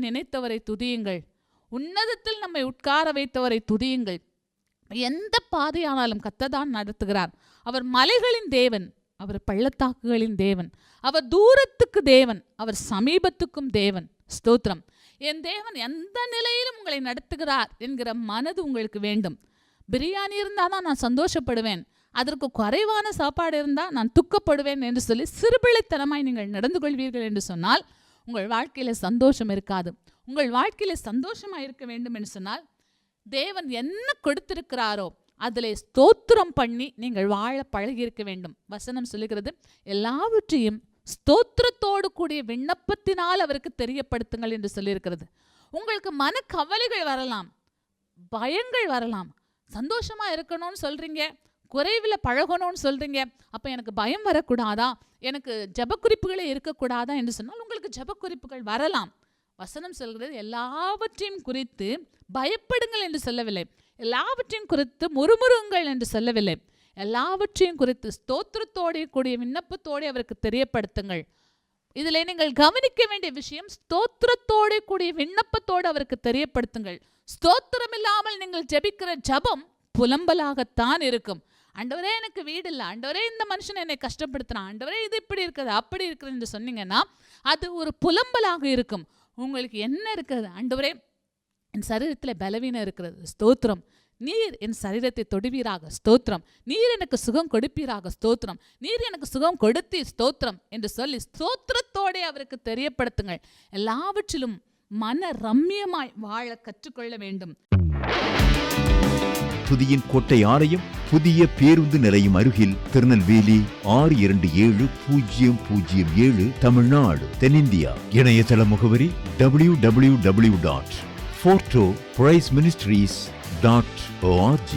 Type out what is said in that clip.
நினைத்தவரை துதியுங்கள், உன்னதத்தில் நம்மை உட்கார வைத்தவரை துதியுங்கள். எந்த பாதையானாலும் கர்த்தர் நடத்துகிறார். அவர் மலைகளின் தேவன், அவர் பள்ளத்தாக்குகளின் தேவன், அவர் தூரத்துக்கு தேவன், அவர் சமீபத்துக்கும் தேவன். ஸ்தோத்திரம். என் தேவன் எந்த நிலையிலும் உங்களை நடத்துகிறார் என்கிற மனது உங்களுக்கு வேண்டும். பிரியாணி இருந்தால் தான் நான் சந்தோஷப்படுவேன், அதற்கு குறைவான சாப்பாடு இருந்தால் நான் துக்கப்படுவேன் என்று சொல்லி சிறுபிள்ளைத்தனமாய் நீங்கள் நடந்து கொள்வீர்கள் என்று சொன்னால் உங்கள் வாழ்க்கையில் சந்தோஷம் இருக்காது. உங்கள் வாழ்க்கையில் சந்தோஷமாக இருக்க வேண்டும் என்று சொன்னால் தேவன் என்ன கொடுத்திருக்கிறாரோ அதிலே ஸ்தோத்திரம் பண்ணி நீங்கள் வாழ பழகியிருக்க வேண்டும். வசனம் சொல்லுகிறது, எல்லாவற்றையும் ஸ்தோத்திரத்தோடு கூடிய விண்ணப்பத்தினால் அவருக்கு தெரியப்படுத்துங்கள் என்று சொல்லியிருக்கிறது. உங்களுக்கு மன கவலைகள் வரலாம், பயங்கள் வரலாம். சந்தோஷமா இருக்கணும்னு சொல்றீங்க, குறைவில் பழகணும்னு சொல்றீங்க, அப்போ எனக்கு பயம் வரக்கூடாதா, எனக்கு ஜபக்குறிப்புகளே இருக்கக்கூடாதா என்று சொன்னால் உங்களுக்கு ஜபக்குறிப்புகள் வரலாம். வசனம் சொல்கிறது, எல்லாவற்றையும் குறித்து பயப்படுங்கள் என்று சொல்லவில்லை, எல்லாவற்றையும் குறித்து முறுமுறுங்கள் என்று சொல்லவில்லை, எல்லாவற்றையும் குறித்து ஸ்தோத்திரத்தோடு கூடிய விண்ணப்பத்தோடு அவருக்கு தெரியப்படுத்துங்கள். இதில் நீங்கள் கவனிக்க வேண்டிய விஷயம், ஸ்தோத்திரத்தோடு கூடிய விண்ணப்பத்தோடு அவருக்கு தெரியப்படுத்துங்கள். ஸ்தோத்திரம் இல்லாமல் நீங்கள் ஜெபிக்கிற ஜபம் புலம்பலாகத்தான் இருக்கும். ஆண்டவரே எனக்கு வீடு இல்லை, ஆண்டவரே இந்த மனுஷன் என்னை கஷ்டப்படுத்துறான், ஆண்டவரே இது இப்படி இருக்குது அப்படி இருக்குது என்று சொன்னீங்கன்னா அது ஒரு புலம்பலாக இருக்கும். உங்களுக்கு என்ன இருக்கிறது? ஆண்டவரே என் சரீரத்தில் பலவீனம் இருக்கிறது, ஸ்தோத்திரம், நீர் என் சரீரத்தை தொடுவீராக, ஸ்தோத்திரம், நீர் எனக்கு சுகம் கொடுப்பீராக, ஸ்தோத்திரம், நீர் எனக்கு சுகம் கொடுத்தி, ஸ்தோத்திரம் என்று சொல்லி ஸ்தோத்திரத்தோടെ அவருக்கு தெரியப்படுத்துங்கள். எல்லாவற்றிலும் மன ரம்மியமாய் வாழ கற்றுக்கொள்ள வேண்டும். துதியின் கோட்டை ஆலயம் புதிய பேருந்து நிலையம் அருகில், திருநெல்வேலி 620007 தமிழ்நாடு, தென்னிந்தியா. இணையதள முகவரி www.fortopriceministries.org.